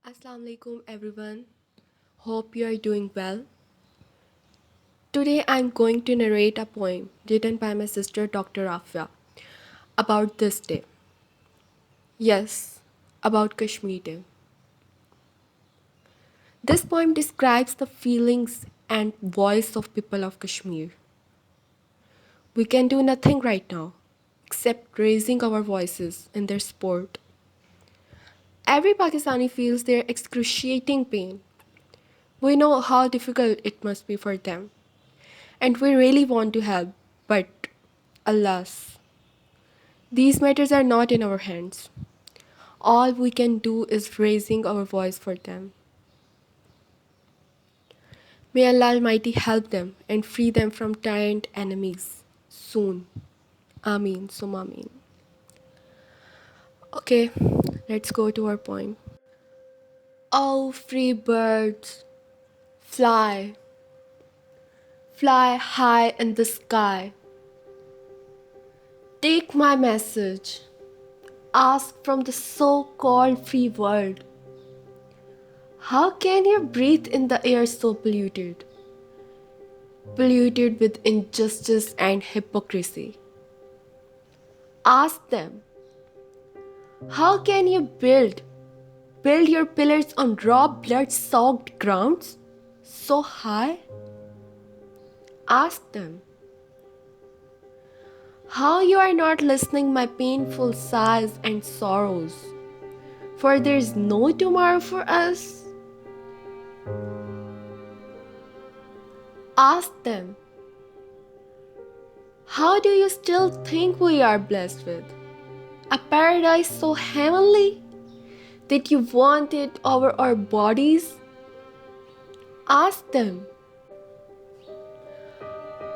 Assalamu alaikum everyone. Hope you are doing well. Today I'm going to narrate a poem written by my sister Dr. Rafia about this day. Yes, about Kashmir Day. This poem describes the feelings and voice of people of Kashmir. We can do nothing right now except raising our voices in their support. Every Pakistani feels their excruciating pain. We know how difficult it must be for them. And we really want to help, but alas, these matters are not in our hands. All we can do is raising our voice for them. May Allah Almighty help them and free them from tyrant enemies soon. Ameen, sum ameen. Okay, let's go to our poem. Oh, free birds, fly, fly high in the sky. Take my message. Ask from the so-called free world. How can you breathe in the air so polluted? Polluted with injustice and hypocrisy. Ask them, how can you build your pillars on raw blood-soaked grounds so high? Ask them, how you are not listening my painful sighs and sorrows, for there is no tomorrow for us? Ask them, how do you still think we are blessed with a paradise so heavenly that you want it over our bodies? Ask them,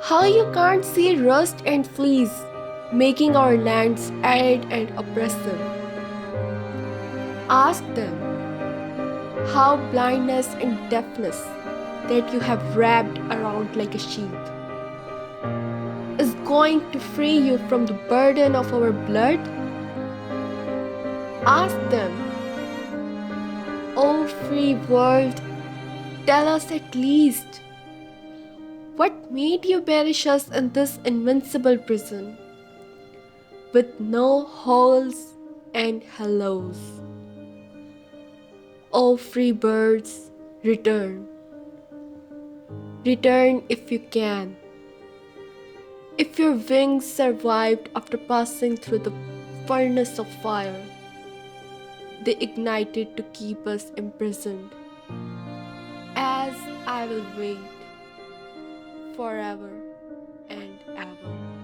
how you can't see rust and fleas making our lands arid and oppressive? Ask them, how blindness and deafness that you have wrapped around like a sheath is going to free you from the burden of our blood? Ask them, oh free world, tell us at least, what made you banish us in this invincible prison with no holes and hellos? Oh free birds, return. Return if you can. If your wings survived after passing through the furnace of fire, they ignited to keep us imprisoned. As I will wait forever and ever.